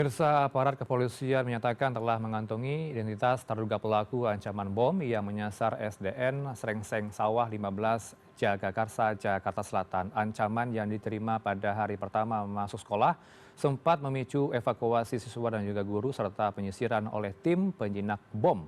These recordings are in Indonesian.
Pemirsa, aparat kepolisian menyatakan telah mengantongi identitas terduga pelaku ancaman bom yang menyasar SDN Srengseng Sawah 15 Jagakarsa, Jakarta Selatan. Ancaman yang diterima pada hari pertama masuk sekolah sempat memicu evakuasi siswa dan juga guru serta penyisiran oleh tim penjinak bom.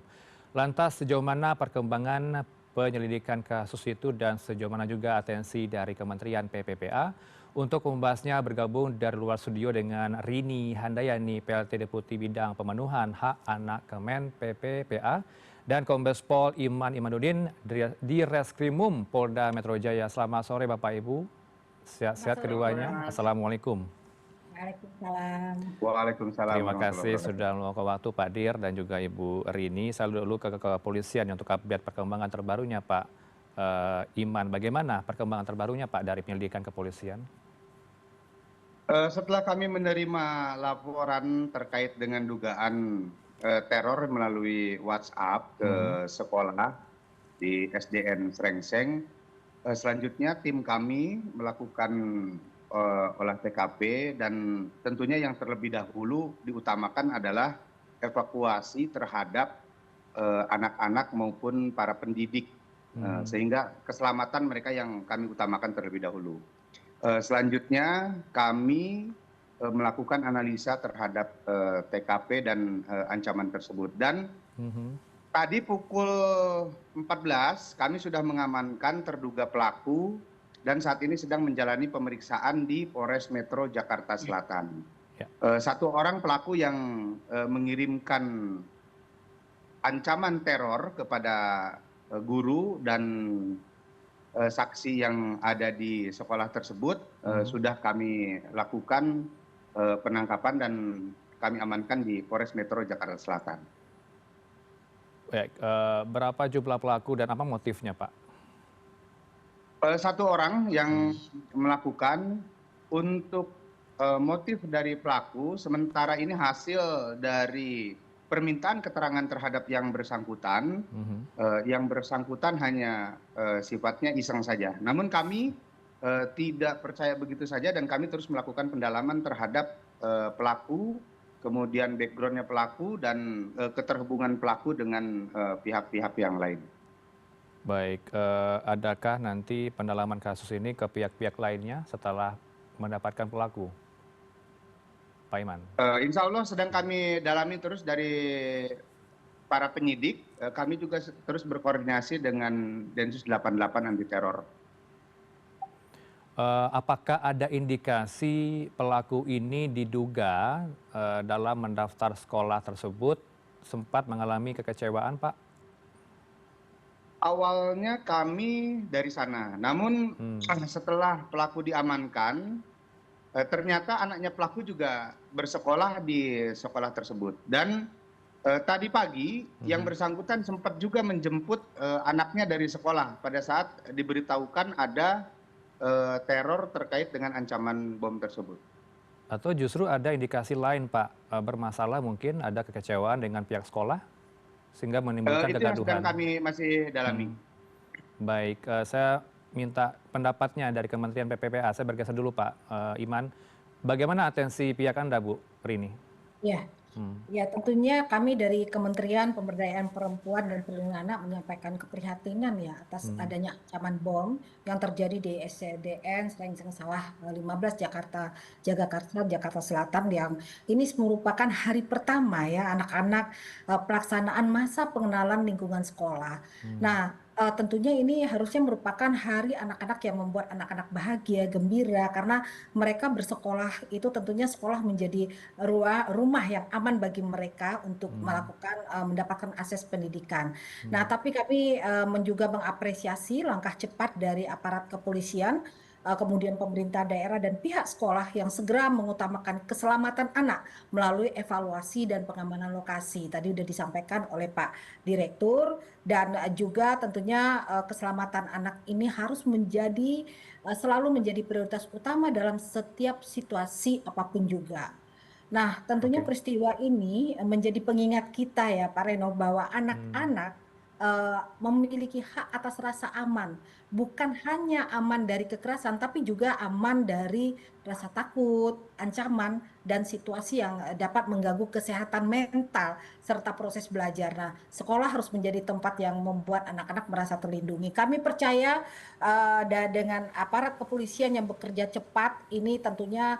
Lantas sejauh mana perkembangan penyelidikan kasus itu dan sejauh mana juga atensi dari Kementerian PPPA? Untuk membahasnya bergabung dari luar studio dengan Rini Handayani, PLT Deputi Bidang Pemenuhan Hak Anak Kemen PPPA, dan Kombes Pol Iman Imanuddin di Reskrimum Polda Metro Jaya. Selamat sore Bapak Ibu, Selamat sehat-sehat sore, keduanya. Mas. Assalamualaikum. Waalaikumsalam. Waalaikumsalam Terima warahmatullahi kasih wabarakatuh. sudah meluangkan waktu Pak Dir dan juga Ibu Rini. Saya dulu ke kepolisian untuk update perkembangan terbarunya Pak Iman. Bagaimana perkembangan terbarunya Pak dari penyelidikan kepolisian? Setelah kami menerima laporan terkait dengan dugaan teror melalui WhatsApp ke sekolah di SDN Srengseng, selanjutnya tim kami melakukan olah TKP dan tentunya yang terlebih dahulu diutamakan adalah evakuasi terhadap anak-anak maupun para pendidik, sehingga keselamatan mereka yang kami utamakan terlebih dahulu. Selanjutnya kami melakukan analisa terhadap TKP dan ancaman tersebut. Dan tadi pukul 14 kami sudah mengamankan terduga pelaku dan saat ini sedang menjalani pemeriksaan di Polres Metro Jakarta Selatan. Ya. Satu orang pelaku yang mengirimkan ancaman teror kepada guru dan saksi yang ada di sekolah tersebut sudah kami lakukan penangkapan dan kami amankan di Polres Metro Jakarta Selatan. Baik, berapa jumlah pelaku dan apa motifnya Pak? Satu orang yang melakukan. Untuk motif dari pelaku sementara ini hasil dari permintaan keterangan terhadap yang bersangkutan. Yang bersangkutan hanya sifatnya iseng saja. Namun kami tidak percaya begitu saja dan kami terus melakukan pendalaman terhadap pelaku, kemudian backgroundnya pelaku dan keterhubungan pelaku dengan pihak-pihak yang lain. Baik, adakah nanti pendalaman kasus ini ke pihak-pihak lainnya setelah mendapatkan pelaku, Pak Iman? Insya Allah sedang kami dalami terus dari para penyidik. Kami juga terus berkoordinasi dengan Densus 88 anti teror. Apakah ada indikasi pelaku ini diduga dalam mendaftar sekolah tersebut sempat mengalami kekecewaan, Pak? Awalnya kami dari sana, namun setelah pelaku diamankan, ternyata anaknya pelaku juga bersekolah di sekolah tersebut. Dan tadi pagi yang bersangkutan sempat juga menjemput anaknya dari sekolah pada saat diberitahukan ada teror terkait dengan ancaman bom tersebut. Atau justru ada indikasi lain, Pak, bermasalah mungkin ada kekecewaan dengan pihak sekolah sehingga menimbulkan Itu yang sedang kegaduhan? kami masih dalami. Baik, saya minta pendapatnya dari Kementerian PPPA. Saya bergeser dulu Pak Iman. Bagaimana atensi pihak Anda, Bu Rini? Ya, ya tentunya kami dari Kementerian Pemberdayaan Perempuan dan Perlindungan Anak menyampaikan keprihatinan ya atas adanya ancaman bom yang terjadi di SDN Srengseng Sawah 15 Jagakarsa, Jakarta Selatan yang ini merupakan hari pertama ya anak-anak pelaksanaan masa pengenalan lingkungan sekolah. Nah, tentunya ini harusnya merupakan hari anak-anak yang membuat anak-anak bahagia, gembira karena mereka bersekolah itu tentunya sekolah menjadi rumah yang aman bagi mereka untuk mendapatkan akses pendidikan. Nah, tapi kami juga mengapresiasi langkah cepat dari aparat kepolisian, kemudian pemerintah daerah dan pihak sekolah yang segera mengutamakan keselamatan anak melalui evaluasi dan pengamanan lokasi. Tadi sudah disampaikan oleh Pak Direktur dan juga tentunya keselamatan anak ini harus selalu menjadi prioritas utama dalam setiap situasi apapun juga. Nah, tentunya Oke. peristiwa ini menjadi pengingat kita ya Pak Reno bahwa anak-anak memiliki hak atas rasa aman. Bukan hanya aman dari kekerasan, tapi juga aman dari rasa takut, ancaman, dan situasi yang dapat mengganggu kesehatan mental serta proses belajar. Nah, sekolah harus menjadi tempat yang membuat anak-anak merasa terlindungi. Kami percaya dengan aparat kepolisian yang bekerja cepat, ini tentunya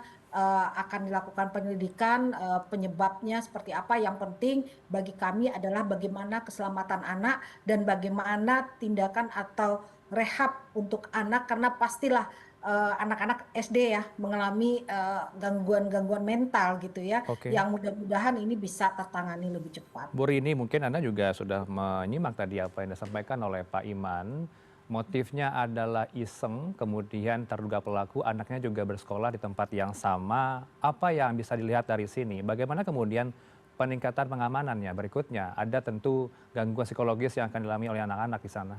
akan dilakukan penyelidikan penyebabnya seperti apa. Yang penting bagi kami adalah bagaimana keselamatan anak dan bagaimana tindakan atau rehab untuk anak, karena pastilah anak-anak SD ya mengalami gangguan-gangguan mental gitu ya, Oke. yang mudah-mudahan ini bisa tertangani lebih cepat. Bu Rini, mungkin Anda juga sudah menyimak tadi apa yang disampaikan oleh Pak Iman. Motifnya adalah iseng, kemudian terduga pelaku anaknya juga bersekolah di tempat yang sama. Apa yang bisa dilihat dari sini? Bagaimana kemudian peningkatan pengamanannya berikutnya? Ada tentu gangguan psikologis yang akan dialami oleh anak-anak di sana.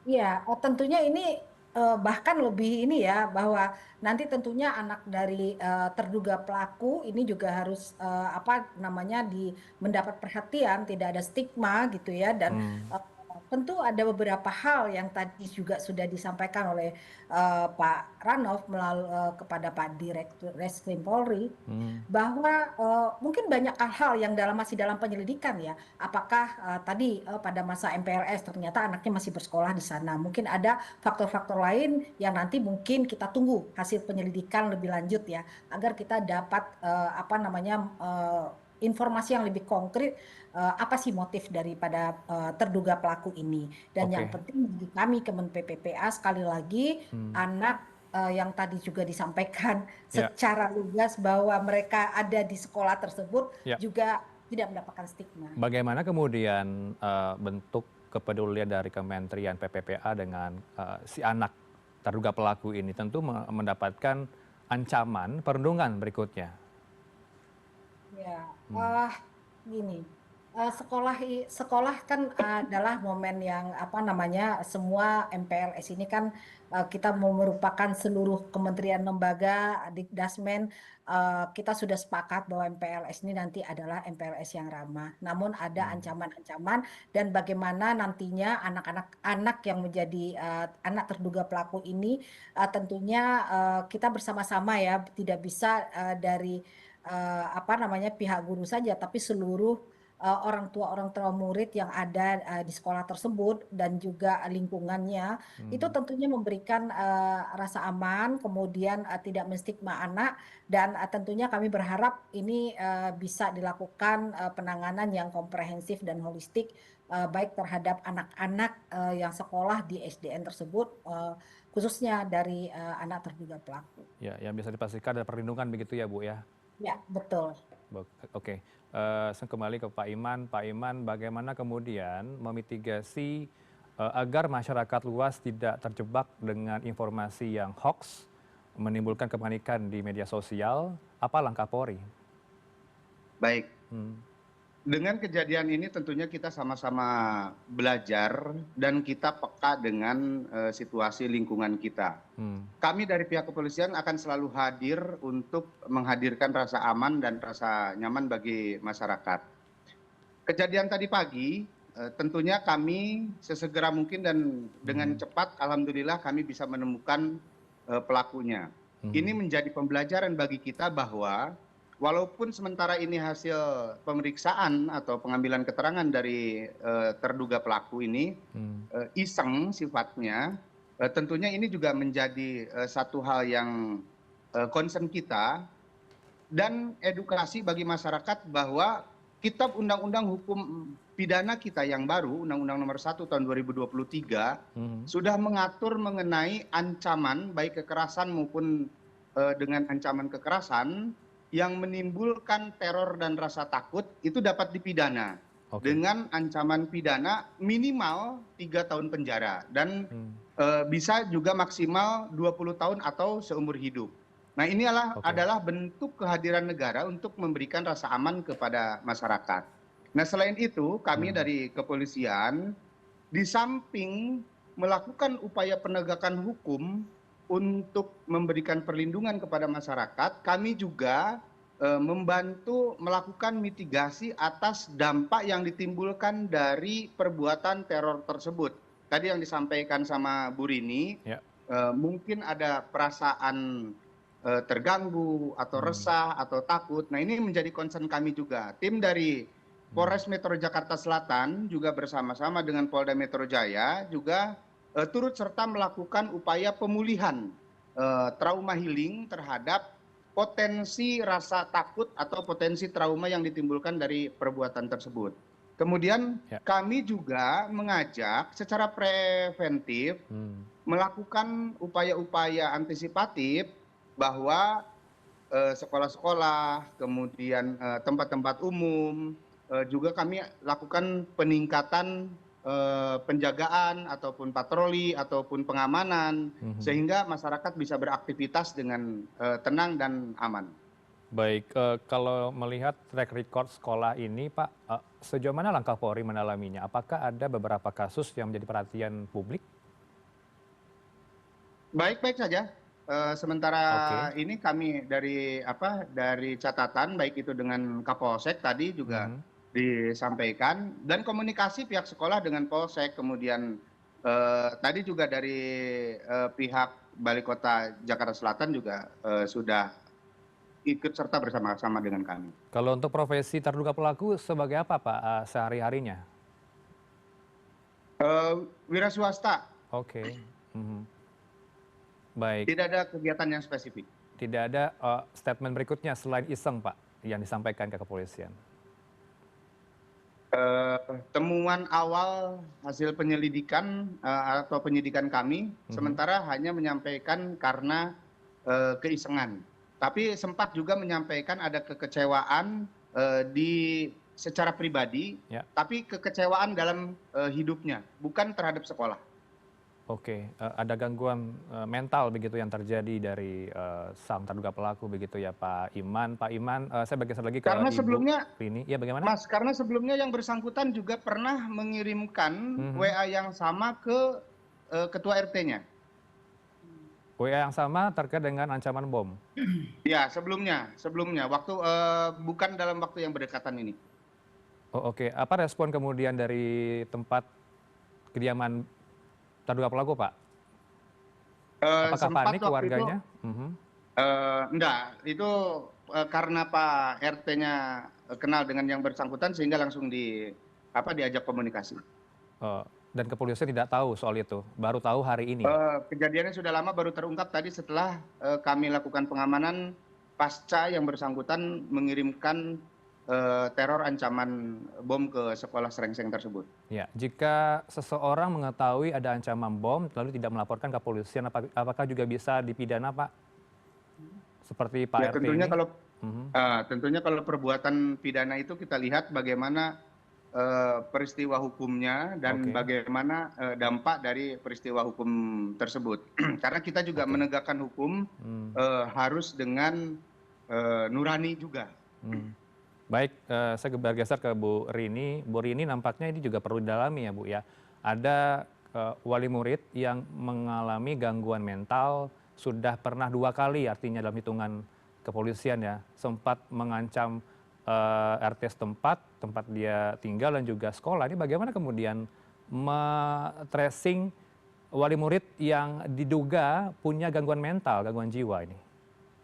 Iya, tentunya ini bahkan lebih ini ya, bahwa nanti tentunya anak dari terduga pelaku ini juga harus apa namanya mendapat perhatian, tidak ada stigma gitu ya, dan Hmm, tentu ada beberapa hal yang tadi juga sudah disampaikan oleh Pak Ranov melalui kepada Pak Direktur Reskrim Polri, hmm, bahwa mungkin banyak hal-hal yang masih dalam penyelidikan ya. Apakah tadi pada masa MPLS ternyata anaknya masih bersekolah di sana. Mungkin ada faktor-faktor lain yang nanti mungkin kita tunggu hasil penyelidikan lebih lanjut ya, agar kita dapat apa namanya informasi yang lebih konkret apa sih motif daripada terduga pelaku ini. Dan yang oke. penting bagi kami Kemen PPPA sekali lagi, Hmm, anak yang tadi juga disampaikan ya, secara lugas bahwa mereka ada di sekolah tersebut ya. juga tidak mendapatkan stigma. Bagaimana kemudian bentuk kepedulian dari Kementerian PPPA dengan si anak terduga pelaku ini? Tentu mendapatkan ancaman perundungan berikutnya. Ya, Hmm, gini, sekolah kan adalah momen yang apa namanya, semua MPLS ini kan kita merupakan seluruh kementerian lembaga, Dikdasmen, kita sudah sepakat bahwa MPLS ini nanti adalah MPLS yang ramah. Namun ada hmm, ancaman-ancaman dan bagaimana nantinya anak-anak anak yang menjadi anak terduga pelaku ini tentunya kita bersama-sama ya, tidak bisa dari apa namanya, pihak guru saja, tapi seluruh orang tua murid yang ada di sekolah tersebut dan juga lingkungannya, itu hmm. tentunya memberikan rasa aman, kemudian tidak menstigma anak, dan tentunya kami berharap ini bisa dilakukan penanganan yang komprehensif dan holistik, baik terhadap anak-anak yang sekolah di SDN tersebut, khususnya dari anak terduga pelaku. Ya, yang bisa dipastikan ada perlindungan begitu ya, Bu ya. Ya, betul. Oke, saya kembali ke Pak Iman. Pak Iman, bagaimana kemudian memitigasi agar masyarakat luas tidak terjebak dengan informasi yang hoax, menimbulkan kepanikan di media sosial? Apa langkah Polri? Baik, Hmm, dengan kejadian ini tentunya kita sama-sama belajar dan kita peka dengan situasi lingkungan kita. hmm, Kami dari pihak kepolisian akan selalu hadir untuk menghadirkan rasa aman dan rasa nyaman bagi masyarakat. Kejadian tadi pagi, tentunya kami sesegera mungkin dan dengan hmm, cepat alhamdulillah kami bisa menemukan pelakunya. Ini hmm, menjadi pembelajaran bagi kita bahwa walaupun sementara ini hasil pemeriksaan atau pengambilan keterangan dari terduga pelaku ini hmm. iseng sifatnya, tentunya ini juga menjadi satu hal yang concern kita dan edukasi bagi masyarakat bahwa kitab undang-undang hukum pidana kita yang baru, Undang-Undang Nomor 1 Tahun 2023, Mhm, sudah mengatur mengenai ancaman baik kekerasan maupun dengan ancaman kekerasan yang menimbulkan teror dan rasa takut itu dapat dipidana oke. dengan ancaman pidana minimal 3 tahun penjara dan Hmm, bisa juga maksimal 20 tahun atau seumur hidup. Nah, ini oke. adalah bentuk kehadiran negara untuk memberikan rasa aman kepada masyarakat. Nah, selain itu, kami Hmm, dari kepolisian di samping melakukan upaya penegakan hukum untuk memberikan perlindungan kepada masyarakat, kami juga membantu melakukan mitigasi atas dampak yang ditimbulkan dari perbuatan teror tersebut. Tadi yang disampaikan sama Bu Rini, Ya. mungkin ada perasaan terganggu atau Hmm. resah atau takut. Nah, ini menjadi concern kami juga. Tim dari Polres Metro Jakarta Selatan juga bersama-sama dengan Polda Metro Jaya juga turut serta melakukan upaya pemulihan trauma healing terhadap potensi rasa takut atau potensi trauma yang ditimbulkan dari perbuatan tersebut. Kemudian Ya. kami juga mengajak secara preventif melakukan upaya-upaya antisipatif bahwa sekolah-sekolah, kemudian tempat-tempat umum, juga kami lakukan peningkatan penjagaan ataupun patroli ataupun pengamanan sehingga masyarakat bisa beraktivitas dengan tenang dan aman. Baik, kalau melihat track record sekolah ini, Pak, sejauh mana langkah Polri mendalaminya? Apakah ada beberapa kasus yang menjadi perhatian publik? Baik-baik saja. Sementara Oke. ini kami dari catatan baik itu dengan Kapolsek tadi juga Mhm. disampaikan dan komunikasi pihak sekolah dengan Polsek, kemudian tadi juga dari pihak Balai Kota Jakarta Selatan juga sudah ikut serta bersama-sama dengan kami. Kalau untuk profesi terduga pelaku sebagai apa, Pak, sehari-harinya? Wira swasta, Oke. Mhm. Baik, tidak ada kegiatan yang spesifik. tidak ada, statement berikutnya selain iseng, Pak, yang disampaikan ke kepolisian? Temuan awal hasil penyelidikan atau penyidikan kami Mhm. sementara hanya menyampaikan karena keisengan. Tapi sempat juga menyampaikan ada kekecewaan di secara pribadi, Ya. tapi kekecewaan dalam hidupnya, bukan terhadap sekolah. Oke, ada gangguan, mental begitu yang terjadi dari, sang terduga pelaku begitu ya, Pak Iman. Pak Iman, saya bergeser lagi ke Karena Ibu sebelumnya, Rini. Iya, bagaimana? Mas, karena sebelumnya yang bersangkutan juga pernah mengirimkan Mhm. WA yang sama ke ketua RT-nya. WA yang sama terkait dengan ancaman bom? Ya, sebelumnya, bukan dalam waktu yang berdekatan ini. Oh, oke. Apa respon kemudian dari tempat kediaman terduga pelaku, Pak? Apakah Sempat panik waktu itu, keluarganya? Mhm. enggak, itu karena Pak RT-nya kenal dengan yang bersangkutan sehingga langsung diajak komunikasi. Oh, dan kepolisian tidak tahu soal itu, baru tahu hari ini? Kejadiannya sudah lama baru terungkap tadi setelah kami lakukan pengamanan pasca yang bersangkutan mengirimkan teror ancaman bom ke sekolah Srengseng tersebut. Ya, jika seseorang mengetahui ada ancaman bom lalu tidak melaporkan ke kepolisian, apakah juga bisa dipidana, Pak? Seperti Ya, Pak RT tentunya ini? kalau Mhm. tentunya kalau perbuatan pidana itu kita lihat bagaimana peristiwa hukumnya dan Oke, bagaimana dampak dari peristiwa hukum tersebut. Karena kita juga oke. menegakkan hukum Mmm, harus dengan nurani juga. mmm. Baik, saya bergeser ke Bu Rini. Bu Rini nampaknya ini juga perlu didalami ya, Bu, ya. Ada, wali murid yang mengalami gangguan mental sudah pernah 2 kali artinya dalam hitungan kepolisian ya, sempat mengancam, RT setempat, tempat dia tinggal dan juga sekolah. Ini bagaimana kemudian tracing wali murid yang diduga punya gangguan mental, gangguan jiwa ini,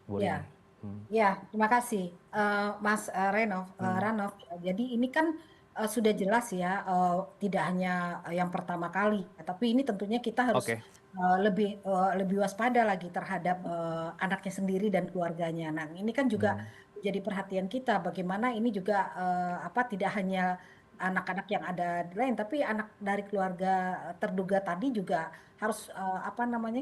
Bu Rini? Ya. Mmm. Ya, terima kasih, Mas, Mhm. Ranov. Jadi ini kan, sudah jelas ya, tidak hanya, yang pertama kali, tapi ini tentunya kita harus, Oke. lebih waspada lagi terhadap, anaknya sendiri dan keluarganya. Nah, ini kan juga Mmm. menjadi perhatian kita bagaimana ini juga, tidak hanya anak-anak yang ada di lain, tapi anak dari keluarga, terduga tadi juga harus,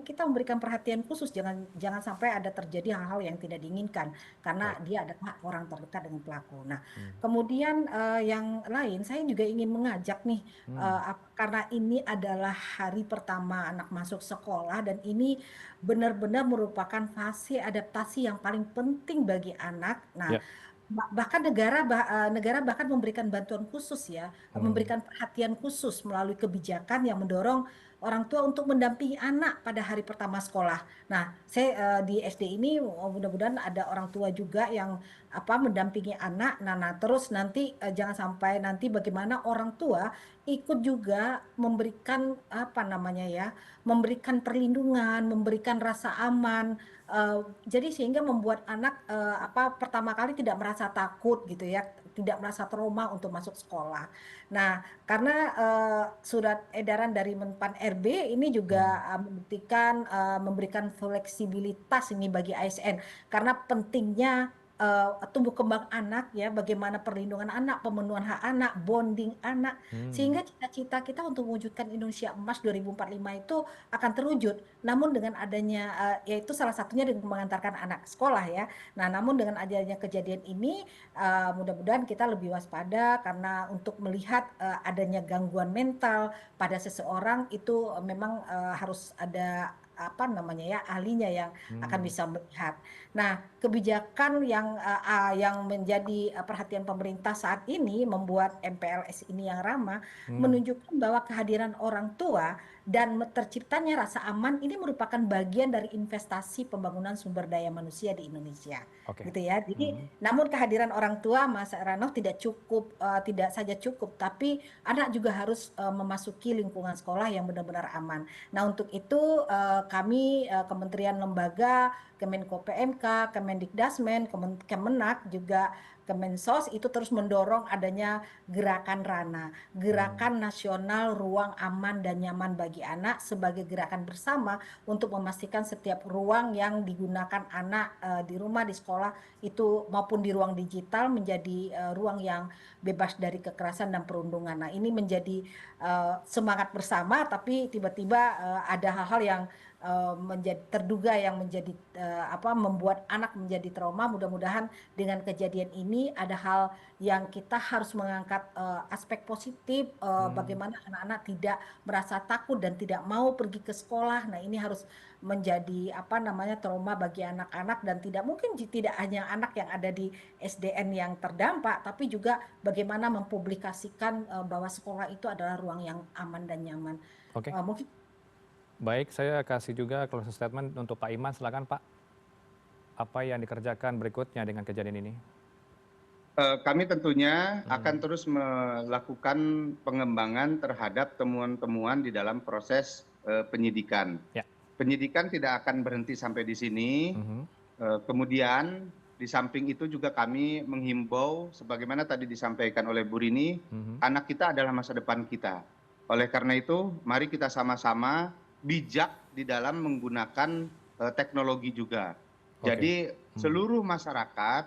kita memberikan perhatian khusus, jangan jangan sampai ada terjadi hal-hal yang tidak diinginkan, karena Baik. dia adalah orang terdekat dengan pelaku. Nah, Mmm. kemudian, yang lain saya juga ingin mengajak nih, Mmm. karena ini adalah hari pertama anak masuk sekolah dan ini benar-benar merupakan fase adaptasi yang paling penting bagi anak. Nah, Ya. bahkan negara bahkan memberikan bantuan khusus ya, Mmm. memberikan perhatian khusus melalui kebijakan yang mendorong orang tua untuk mendampingi anak pada hari pertama sekolah. Nah, saya di SD ini mudah-mudahan ada orang tua juga yang mendampingi anak. Nah, terus nanti jangan sampai nanti bagaimana orang tua ikut juga memberikan memberikan perlindungan, memberikan rasa aman. Jadi sehingga membuat anak pertama kali tidak merasa takut gitu ya, tidak merasa trauma untuk masuk sekolah. Nah, karena surat edaran dari Menpan RB ini juga memberikan fleksibilitas ini bagi ASN karena pentingnya tumbuh kembang anak ya, bagaimana perlindungan anak, pemenuhan hak anak, bonding anak, Hmm, sehingga cita-cita kita untuk mewujudkan Indonesia Emas 2045 itu akan terwujud. Namun dengan adanya yaitu salah satunya dengan mengantarkan anak sekolah ya. Nah, namun dengan adanya kejadian ini mudah-mudahan kita lebih waspada karena untuk melihat adanya gangguan mental pada seseorang itu memang harus ada ahlinya yang akan hmm, bisa melihat. Nah, kebijakan yang menjadi perhatian pemerintah saat ini membuat MPLS ini yang ramah hmm, menunjukkan bahwa kehadiran orang tua dan terciptanya rasa aman ini merupakan bagian dari investasi pembangunan sumber daya manusia di Indonesia, oke. gitu ya. Jadi, Hmm, namun kehadiran orang tua, Mas Ranoff, tidak saja cukup, tapi anak juga harus memasuki lingkungan sekolah yang benar-benar aman. Nah, untuk itu kami kementerian lembaga, Kemenko PMK, Kemendikdasmen, Kemenak, juga Kemensos itu terus mendorong adanya gerakan RANA, hmm, Gerakan Nasional Ruang Aman dan Nyaman bagi Anak, sebagai gerakan bersama untuk memastikan setiap ruang yang digunakan anak di rumah, di sekolah itu maupun di ruang digital menjadi ruang yang bebas dari kekerasan dan perundungan. Nah, ini menjadi semangat bersama, tapi tiba-tiba ada hal-hal yang menjadi terduga yang menjadi membuat anak menjadi trauma. Mudah-mudahan dengan kejadian ini ada hal yang kita harus mengangkat aspek positif, hmm. bagaimana anak-anak tidak merasa takut dan tidak mau pergi ke sekolah. Nah, ini harus menjadi trauma bagi anak-anak, dan tidak mungkin tidak hanya anak yang ada di SDN yang terdampak, tapi juga bagaimana mempublikasikan bahwa sekolah itu adalah ruang yang aman dan nyaman. Oke, Mungkin baik, saya kasih juga closing statement untuk Pak Iman. Silakan Pak, apa yang dikerjakan berikutnya dengan kejadian ini? Kami tentunya akan Hmm, terus melakukan pengembangan terhadap temuan-temuan di dalam proses penyidikan. ya. Penyidikan tidak akan berhenti sampai di sini. Mhm, Kemudian di samping itu juga kami menghimbau sebagaimana tadi disampaikan oleh Bu Rini, mhm, anak kita adalah masa depan kita. Oleh karena itu, mari kita sama-sama bijak di dalam menggunakan teknologi juga. oke. Jadi Hmm, seluruh masyarakat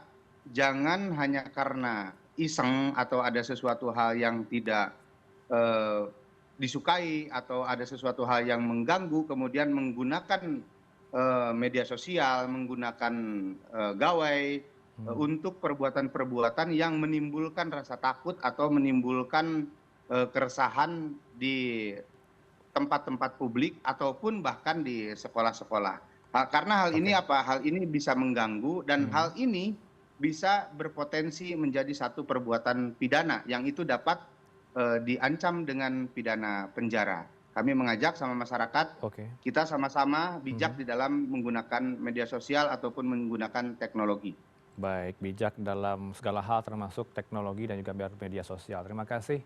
jangan hanya karena iseng atau ada sesuatu hal yang tidak eh, disukai atau ada sesuatu hal yang mengganggu kemudian menggunakan media sosial, menggunakan gawai hmm, untuk perbuatan-perbuatan yang menimbulkan rasa takut atau menimbulkan keresahan di tempat-tempat publik ataupun bahkan di sekolah-sekolah. Karena hal ini oke. apa? Hal ini bisa mengganggu dan Mhm, hal ini bisa berpotensi menjadi satu perbuatan pidana yang itu dapat diancam dengan pidana penjara. Kami mengajak sama masyarakat, oke. kita sama-sama bijak Mhm. di dalam menggunakan media sosial ataupun menggunakan teknologi. Baik, bijak dalam segala hal termasuk teknologi dan juga media sosial. Terima kasih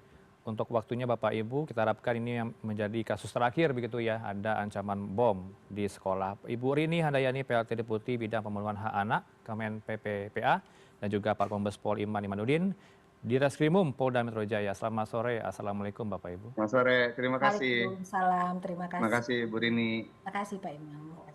untuk waktunya Bapak Ibu. Kita harapkan ini yang menjadi kasus terakhir begitu ya, ada ancaman bom di sekolah. Ibu Rini Handayani, PLT Deputi Bidang Pemenuhan Hak Anak, Kemen PPPA, dan juga Pak Kombes Pol Iman Imanuddin, di Reskrimum Polda Metro Jaya. Selamat sore, Assalamualaikum Bapak Ibu. Selamat sore, terima kasih. Waalaikumsalam, terima Terima kasih. kasih Bu Rini. Terima kasih Pak Imam.